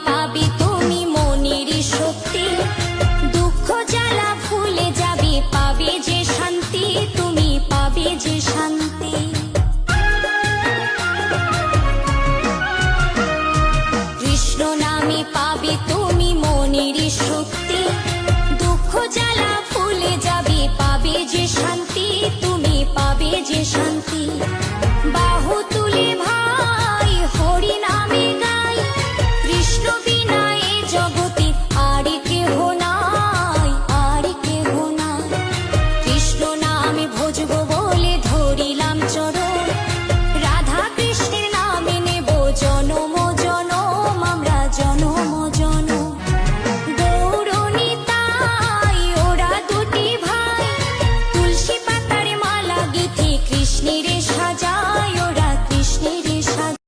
পাবে তুমি মনের শক্তি, দুঃখ জ্বালা ভুলে যাবে, পাবে যে শান্তি, তুমি পাবে যে শান্তি। কৃষ্ণ নামে